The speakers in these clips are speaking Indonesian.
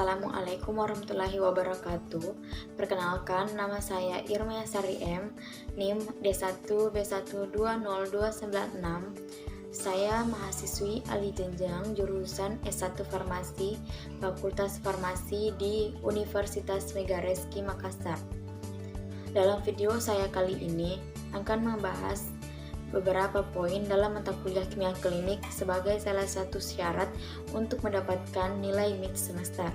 Assalamualaikum warahmatullahi wabarakatuh. Perkenalkan, nama saya Irma Sari M, NIM D1B1200296. Saya mahasiswi alih jenjang jurusan S1 Farmasi, Fakultas Farmasi di Universitas Megareski Makassar. Dalam video saya kali ini akan membahas beberapa poin dalam mata kuliah kimia klinik sebagai salah satu syarat untuk mendapatkan nilai mid semester.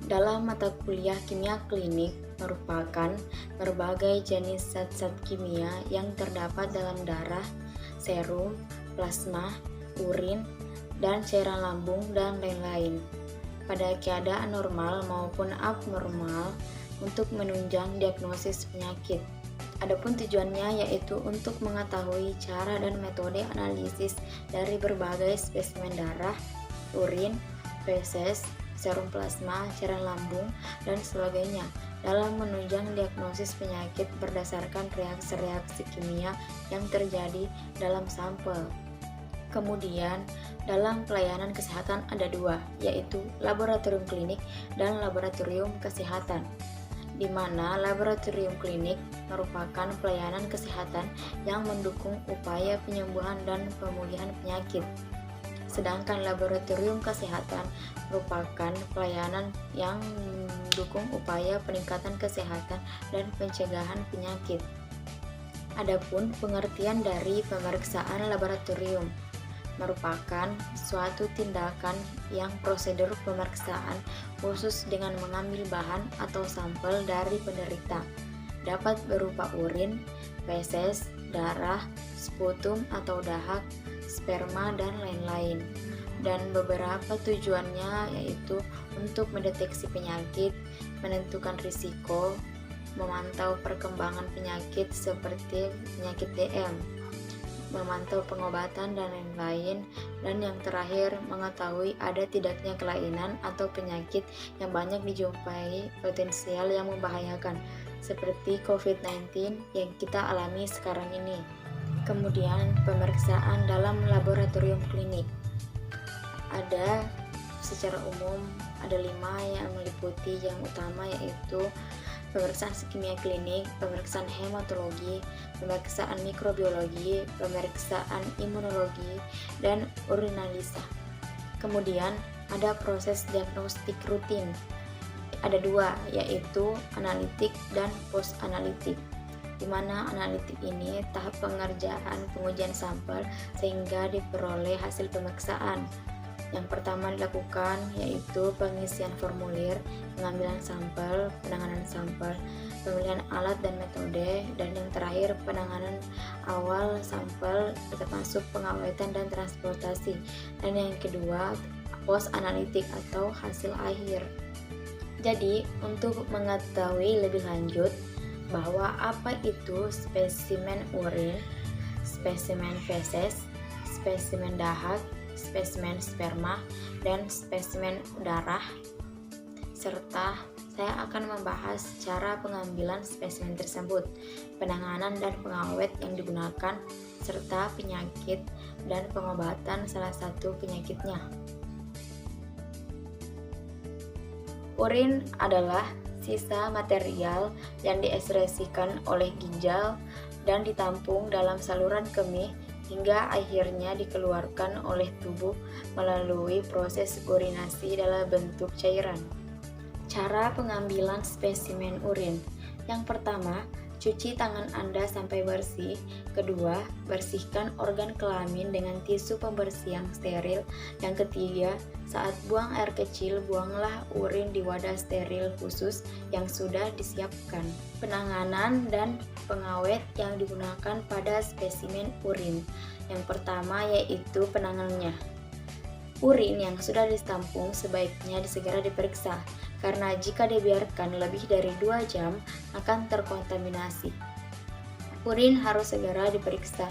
Dalam mata kuliah kimia klinik merupakan berbagai jenis zat-zat kimia yang terdapat dalam darah, serum, plasma, urin, dan cairan lambung dan lain-lain pada keadaan normal maupun abnormal untuk menunjang diagnosis penyakit. Adapun tujuannya yaitu untuk mengetahui cara dan metode analisis dari berbagai spesimen darah, urin, feses, serum plasma, cairan lambung, dan sebagainya dalam menunjang diagnosis penyakit berdasarkan reaksi-reaksi kimia yang terjadi dalam sampel. Kemudian, dalam pelayanan kesehatan ada dua, yaitu laboratorium klinik dan laboratorium kesehatan, di mana laboratorium klinik merupakan pelayanan kesehatan yang mendukung upaya penyembuhan dan pemulihan penyakit. Sedangkan laboratorium kesehatan merupakan pelayanan yang mendukung upaya peningkatan kesehatan dan pencegahan penyakit. Adapun pengertian dari pemeriksaan laboratorium merupakan suatu tindakan yang prosedur pemeriksaan khusus dengan mengambil bahan atau sampel dari penderita, dapat berupa urin, feses, darah, sputum atau dahak, sperma, dan lain-lain. Dan beberapa tujuannya yaitu untuk mendeteksi penyakit, menentukan risiko, memantau perkembangan penyakit seperti penyakit DM, memantau pengobatan dan lain-lain, dan yang terakhir mengetahui ada tidaknya kelainan atau penyakit yang banyak dijumpai potensial yang membahayakan seperti COVID-19 yang kita alami sekarang ini. Kemudian pemeriksaan dalam laboratorium klinik ada secara umum ada 5 yang meliputi. Yang utama yaitu pemeriksaan kimia klinik, pemeriksaan hematologi, pemeriksaan mikrobiologi, pemeriksaan imunologi, dan urinalisa. Kemudian ada proses diagnostik rutin. Ada 2, yaitu analitik dan post-analitik, di mana analitik ini tahap pengerjaan pengujian sampel sehingga diperoleh hasil pemeriksaan. Yang pertama dilakukan yaitu pengisian formulir, pengambilan sampel, penanganan sampel, pemilihan alat dan metode, dan yang terakhir penanganan awal sampel termasuk pengawetan dan transportasi. Dan yang kedua post analitik atau hasil akhir. Jadi untuk mengetahui lebih lanjut bahwa apa itu spesimen urin, spesimen feses, spesimen dahak, spesimen sperma, dan spesimen darah, serta saya akan membahas cara pengambilan spesimen tersebut, penanganan dan pengawet yang digunakan, serta penyakit dan pengobatan salah satu penyakitnya. Urin adalah sisa material yang diekskresikan oleh ginjal dan ditampung dalam saluran kemih hingga akhirnya dikeluarkan oleh tubuh melalui proses urinasi dalam bentuk cairan. Cara pengambilan spesimen urin. Yang pertama, cuci tangan Anda sampai bersih. Kedua, bersihkan organ kelamin dengan tisu pembersih yang steril. Yang ketiga, saat buang air kecil, buanglah urin di wadah steril khusus yang sudah disiapkan. Penanganan dan pengawet yang digunakan pada spesimen urin. Yang pertama yaitu penanganannya. Urin yang sudah ditampung sebaiknya segera diperiksa, karena jika dibiarkan lebih dari 2 jam akan terkontaminasi. Urin harus segera diperiksa.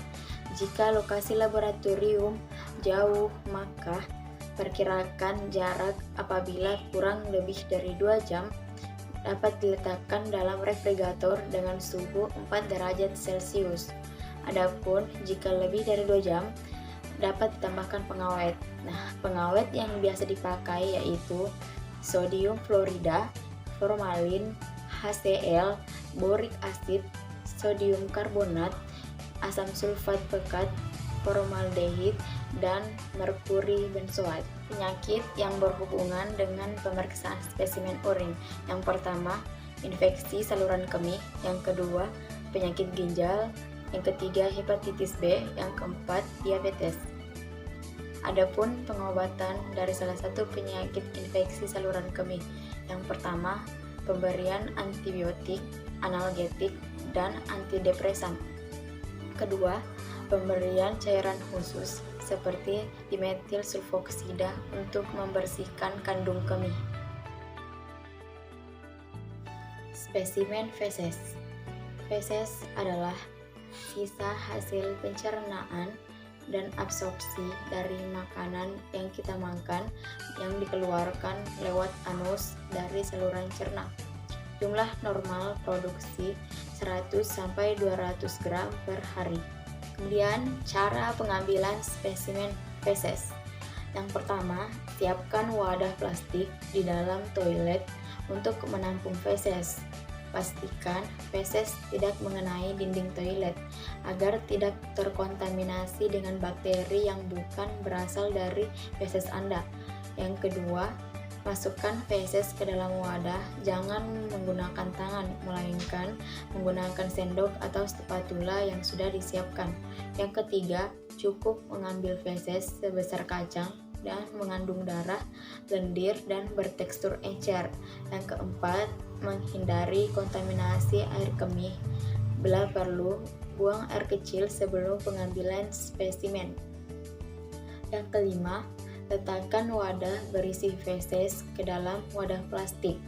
Jika lokasi laboratorium jauh, maka perkirakan jarak apabila kurang lebih dari 2 jam dapat diletakkan dalam refrigerator dengan suhu 4 derajat Celcius. Adapun jika lebih dari 2 jam, dapat ditambahkan pengawet. Nah, pengawet yang biasa dipakai yaitu sodium fluorida, formalin, HCl, boric acid, sodium karbonat, asam sulfat pekat, formaldehid, dan merkuri benzoat. Penyakit yang berhubungan dengan pemeriksaan spesimen urin. Yang pertama, infeksi saluran kemih. Yang kedua, penyakit ginjal. Yang ketiga, hepatitis B. Yang keempat, diabetes. Adapun pengobatan dari salah satu penyakit infeksi saluran kemih. Yang pertama, pemberian antibiotik, analgetik, dan antidepresan. Kedua, pemberian cairan khusus seperti dimetil sulfoksida untuk membersihkan kandung kemih. Spesimen feses. Feses adalah sisa hasil pencernaan dan absorpsi dari makanan yang kita makan yang dikeluarkan lewat anus dari saluran cerna. Jumlah normal produksi 100-200 gram per hari. Kemudian cara pengambilan spesimen feses. Yang pertama, siapkan wadah plastik di dalam toilet untuk menampung feses. Pastikan feses tidak mengenai dinding toilet agar tidak terkontaminasi dengan bakteri yang bukan berasal dari feses Anda. Yang kedua, masukkan feses ke dalam wadah, jangan menggunakan tangan, melainkan menggunakan sendok atau spatula yang sudah disiapkan. Yang ketiga, cukup mengambil feses sebesar kacang dan mengandung darah, lendir, dan bertekstur encer. Yang keempat, menghindari kontaminasi air kemih. Bila perlu, buang air kecil sebelum pengambilan spesimen. Yang kelima, letakkan wadah berisi feses ke dalam wadah plastik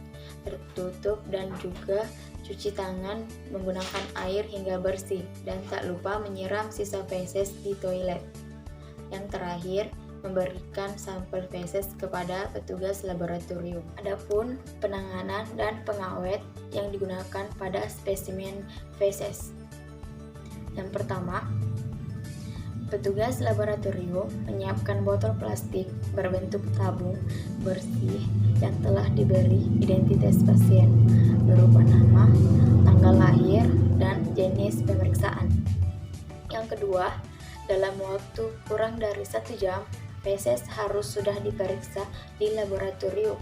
tertutup dan juga cuci tangan menggunakan air hingga bersih dan tak lupa menyiram sisa feses di toilet. Yang terakhir, memberikan sampel feses kepada petugas laboratorium. Adapun penanganan dan pengawet yang digunakan pada spesimen feses. Yang pertama, petugas laboratorium menyiapkan botol plastik berbentuk tabung bersih yang telah diberi identitas pasien berupa nama, tanggal lahir, dan jenis pemeriksaan. Yang kedua, dalam waktu kurang dari 1 jam, feses harus sudah diperiksa di laboratorium.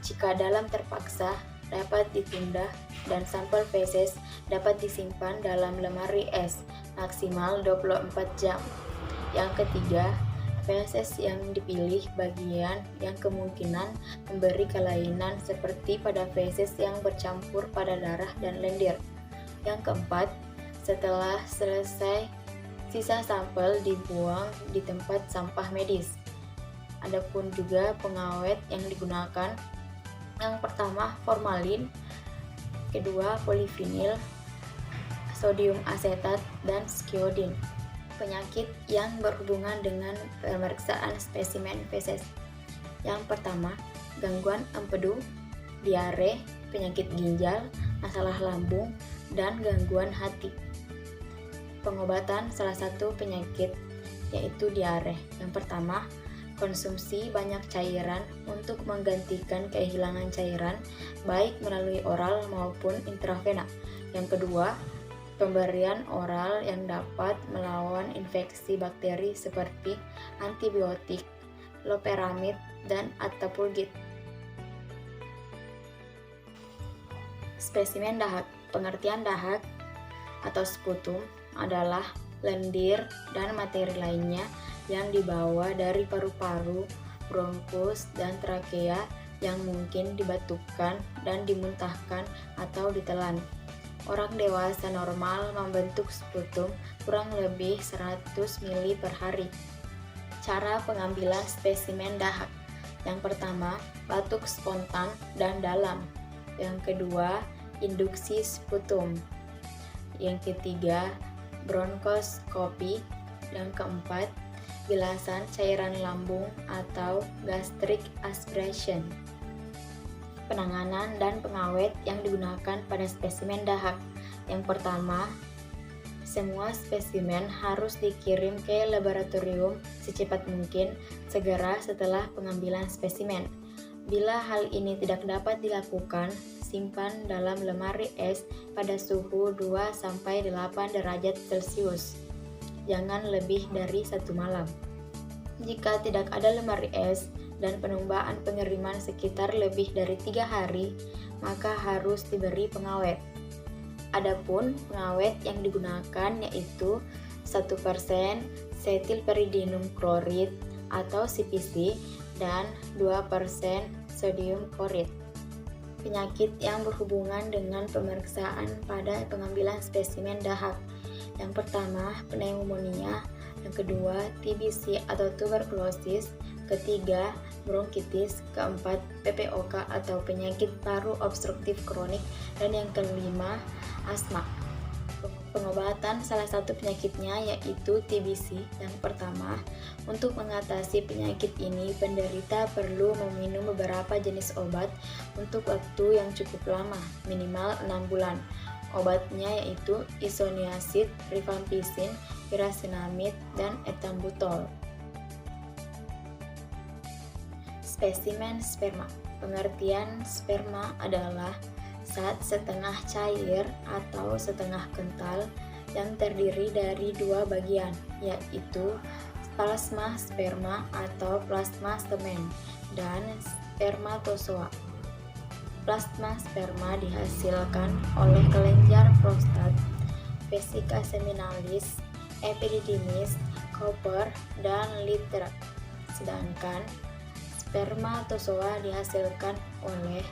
Jika dalam terpaksa, dapat ditunda dan sampel feses dapat disimpan dalam lemari es maksimal 24 jam. Yang ketiga, feses yang dipilih bagian yang kemungkinan memberi kelainan seperti pada feses yang bercampur pada darah dan lendir. Yang keempat, setelah selesai, sisa sampel dibuang di tempat sampah medis. Adapun juga pengawet yang digunakan. Yang pertama, formalin, kedua polivinil, sodium asetat, dan skiodin. Penyakit yang berhubungan dengan pemeriksaan spesimen feses. Yang pertama, gangguan empedu, diare, penyakit ginjal, masalah lambung, dan gangguan hati. Pengobatan salah satu penyakit yaitu diare. Yang pertama, konsumsi banyak cairan untuk menggantikan kehilangan cairan baik melalui oral maupun intravena. Yang kedua, pemberian oral yang dapat melawan infeksi bakteri seperti antibiotik, loperamid, dan attapulgit. Spesimen dahak. Pengertian dahak atau sputum adalah lendir dan materi lainnya yang dibawa dari paru-paru, bronkus, dan trakea yang mungkin dibatukan dan dimuntahkan atau ditelan. Orang dewasa normal membentuk sputum kurang lebih 100 ml per hari. Cara pengambilan spesimen dahak. Yang pertama, batuk spontan dan dalam. Yang kedua, induksi sputum. Yang ketiga, bronkoskopi. Yang keempat, bilasan cairan lambung atau gastric aspiration. Penanganan dan pengawet yang digunakan pada spesimen dahak. Yang pertama, semua spesimen harus dikirim ke laboratorium secepat mungkin segera setelah pengambilan spesimen. Bila hal ini tidak dapat dilakukan, simpan dalam lemari es pada suhu 2-8 derajat Celcius. Jangan lebih dari 1 malam. Jika tidak ada lemari es dan penundaan pengiriman sekitar lebih dari 3 hari, maka harus diberi pengawet. Adapun pengawet yang digunakan yaitu 1% setilperidinum klorid atau CPC dan 2% sodium klorid. Penyakit yang berhubungan dengan pemeriksaan pada pengambilan spesimen dahak. Yang pertama, pneumonia, yang kedua, TBC atau tuberkulosis, ketiga, bronkitis, keempat, PPOK atau penyakit paru obstruktif kronik, dan yang kelima, asma. Pengobatan salah satu penyakitnya yaitu TBC. Yang pertama, untuk mengatasi penyakit ini, penderita perlu meminum beberapa jenis obat untuk waktu yang cukup lama, minimal 6 bulan. Obatnya yaitu isoniazid, rifampicin, pirazinamid, dan ethambutol. Spesimen sperma. Pengertian sperma adalah zat setengah cair atau setengah kental yang terdiri dari 2 bagian, yaitu plasma sperma atau plasma semen dan spermatozoa. Plasma sperma dihasilkan oleh kelenjar prostat, vesica seminalis, epididymis, Cooper, dan Litter. Sedangkan spermatozoa dihasilkan oleh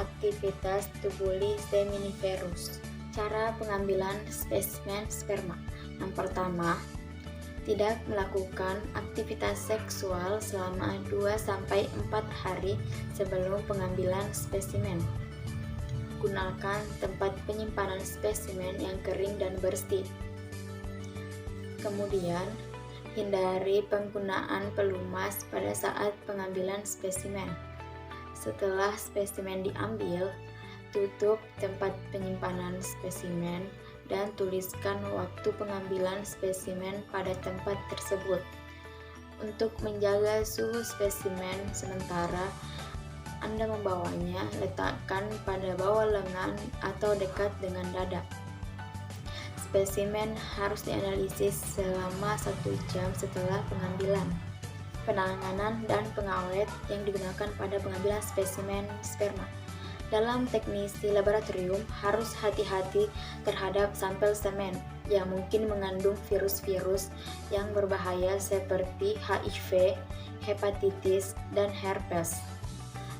aktivitas tubuli seminiferus. Cara pengambilan spesimen sperma. Yang pertama, tidak melakukan aktivitas seksual selama 2-4 hari sebelum pengambilan spesimen. Gunakan tempat penyimpanan spesimen yang kering dan bersih. Kemudian, hindari penggunaan pelumas pada saat pengambilan spesimen. Setelah spesimen diambil, tutup tempat penyimpanan spesimen dan tuliskan waktu pengambilan spesimen pada tempat tersebut. Untuk menjaga suhu spesimen sementara, Anda membawanya, letakkan pada bawah lengan atau dekat dengan dada. Spesimen harus dianalisis selama 1 jam setelah pengambilan. Penanganan dan pengawet yang digunakan pada pengambilan spesimen sperma. Dalam teknisi laboratorium harus hati-hati terhadap sampel semen yang mungkin mengandung virus-virus yang berbahaya seperti HIV, hepatitis, dan herpes.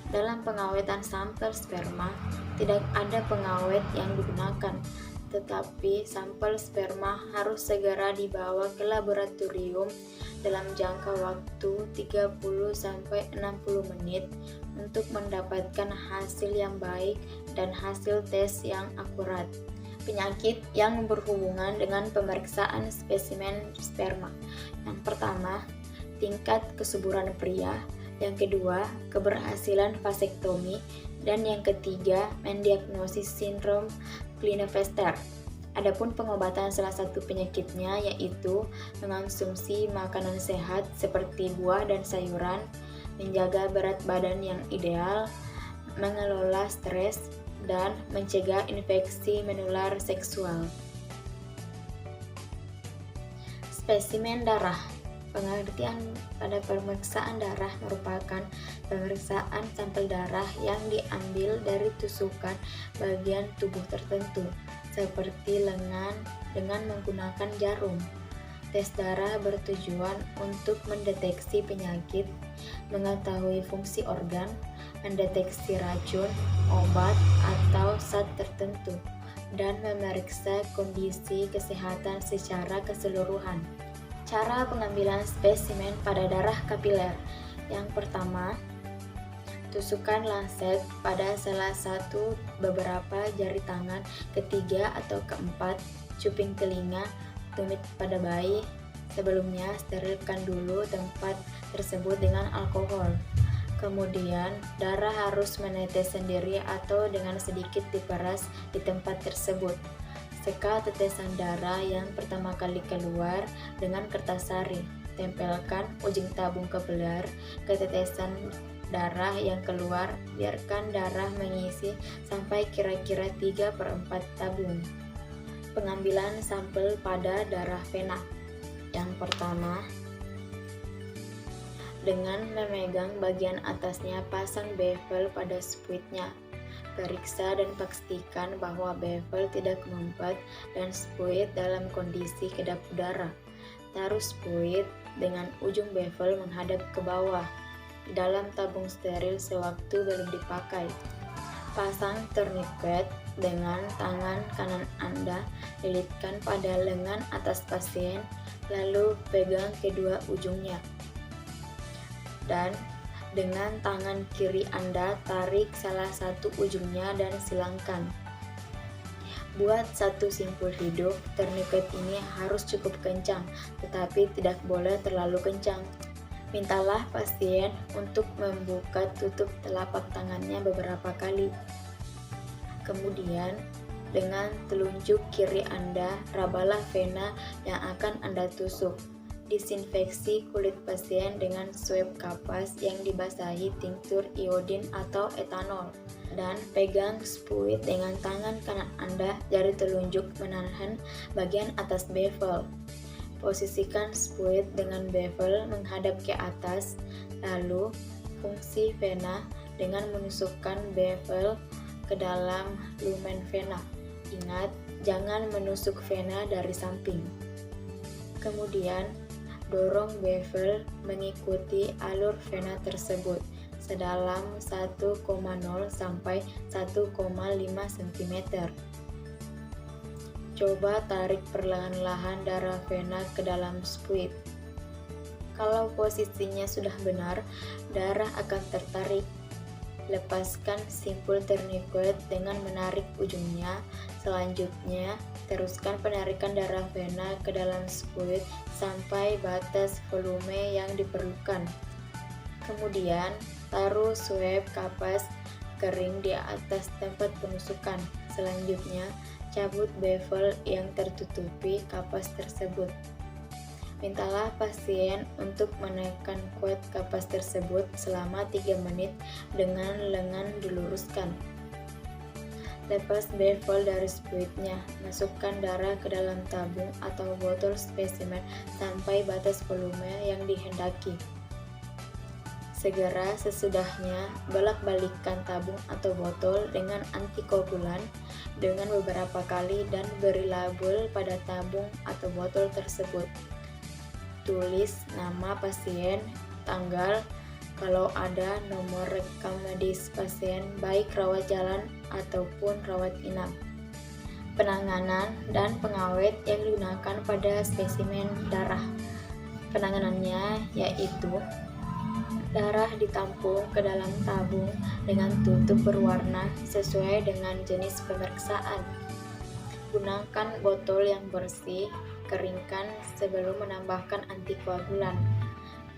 Dalam pengawetan sampel sperma, tidak ada pengawet yang digunakan, tetapi sampel sperma harus segera dibawa ke laboratorium dalam jangka waktu 30-60 menit untuk mendapatkan hasil yang baik dan hasil tes yang akurat. Penyakit yang berhubungan dengan pemeriksaan spesimen sperma. Yang pertama, tingkat kesuburan pria. Yang kedua, keberhasilan vasektomi. Dan yang ketiga, mendiagnosis sindrom Klinefelter. Adapun pengobatan salah satu penyakitnya yaitu mengonsumsi makanan sehat seperti buah dan sayuran, menjaga berat badan yang ideal, mengelola stres, dan mencegah infeksi menular seksual. Spesimen darah. Pengertian pada pemeriksaan darah merupakan pemeriksaan sampel darah yang diambil dari tusukan bagian tubuh tertentu, seperti lengan dengan menggunakan jarum. Tes darah bertujuan untuk mendeteksi penyakit, mengetahui fungsi organ, mendeteksi racun, obat, atau zat tertentu, dan memeriksa kondisi kesehatan secara keseluruhan. Cara pengambilan spesimen pada darah kapiler. Yang pertama, tusukan lancet pada salah satu beberapa jari tangan, ketiga atau keempat, cuping telinga, tumit pada bayi. Sebelumnya, sterilkan dulu tempat tersebut dengan alkohol. Kemudian, darah harus menetes sendiri atau dengan sedikit diperas di tempat tersebut. Seka tetesan darah yang pertama kali keluar dengan kertas sari. Tempelkan ujung tabung kebelar ke tetesan darah yang keluar. Biarkan darah mengisi sampai kira-kira 3/4 tabung. Pengambilan sampel pada darah vena. Yang pertama, dengan memegang bagian atasnya, pasang bevel pada spuitnya. Periksa dan pastikan bahwa bevel tidak mengumpet dan spuit dalam kondisi kedap udara. Taruh spuit dengan ujung bevel menghadap ke bawah di dalam tabung steril sewaktu belum dipakai. Pasang tourniquet dengan tangan kanan Anda, lilitkan pada lengan atas pasien, lalu pegang kedua ujungnya. Dan dengan tangan kiri Anda, tarik salah satu ujungnya dan silangkan. Buat satu simpul hidup, tourniquet ini harus cukup kencang, tetapi tidak boleh terlalu kencang. Mintalah pasien untuk membuka tutup telapak tangannya beberapa kali. Kemudian, dengan telunjuk kiri Anda, rabalah vena yang akan Anda tusuk. Disinfeksi kulit pasien dengan swab kapas yang dibasahi tinktur iodin atau etanol. Dan pegang spuit dengan tangan kanan Anda, jari telunjuk menahan bagian atas bevel. Posisikan spuit dengan bevel menghadap ke atas, lalu fungsi vena dengan menusukkan bevel ke dalam lumen vena. Ingat, jangan menusuk vena dari samping. Kemudian, dorong bevel mengikuti alur vena tersebut sedalam 1,0 sampai 1,5 cm. Coba tarik perlahan-lahan darah vena ke dalam spuit. Kalau posisinya sudah benar, darah akan tertarik. Lepaskan simpul tourniquet dengan menarik ujungnya. Selanjutnya, teruskan penarikan darah vena ke dalam spuit sampai batas volume yang diperlukan. Kemudian, taruh swab kapas kering di atas tempat penusukan. Selanjutnya, cabut bevel yang tertutupi kapas tersebut. Mintalah pasien untuk menekan kuat kapas tersebut selama 3 menit dengan lengan diluruskan. Lepas bevel dari spuitnya, masukkan darah ke dalam tabung atau botol spesimen sampai batas volume yang dihendaki. Segera sesudahnya, bolak-balikkan tabung atau botol dengan antikoagulan dengan beberapa kali dan beri label pada tabung atau botol tersebut. Tulis nama pasien, tanggal, kalau ada nomor rekam medis pasien, baik rawat jalan ataupun rawat inap. Penanganan dan pengawet yang digunakan pada spesimen darah. Penanganannya yaitu darah ditampung ke dalam tabung dengan tutup berwarna sesuai dengan jenis pemeriksaan. Gunakan botol yang bersih, keringkan sebelum menambahkan antikoagulan,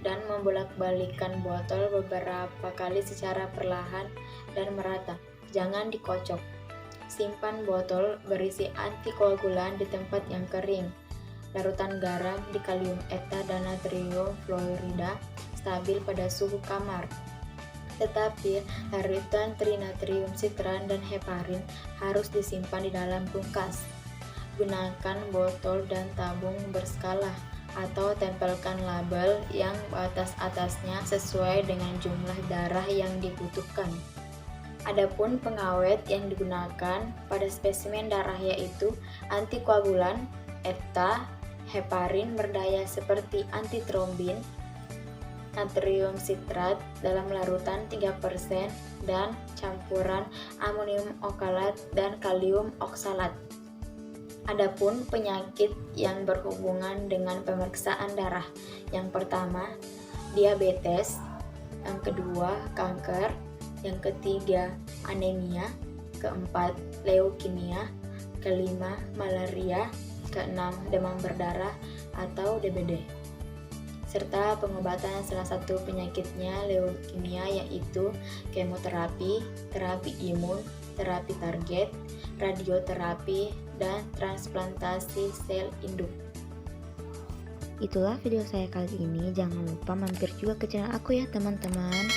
dan membolak-balikkan botol beberapa kali secara perlahan dan merata. Jangan dikocok. Simpan botol berisi antikoagulan di tempat yang kering. Larutan garam di kalium eta dan natrium fluorida stabil pada suhu kamar. Tetapi larutan trinatrium sitran dan heparin harus disimpan di dalam kulkas. Gunakan botol dan tabung berskala atau tempelkan label yang batas-atasnya sesuai dengan jumlah darah yang dibutuhkan. Adapun pengawet yang digunakan pada spesimen darah yaitu antikoagulan, eta, heparin berdaya seperti antitrombin, natrium sitrat dalam larutan 3%, dan campuran amonium oksalat dan kalium oksalat. Adapun penyakit yang berhubungan dengan pemeriksaan darah, yang pertama diabetes, yang kedua kanker, yang ketiga anemia, keempat leukemia, kelima malaria, keenam demam berdarah atau DBD. serta pengobatan salah satu penyakitnya leukemia, yaitu kemoterapi, terapi imun, terapi target, radioterapi, dan transplantasi sel induk. Itulah video saya kali ini. Jangan lupa mampir juga ke channel aku ya teman-teman.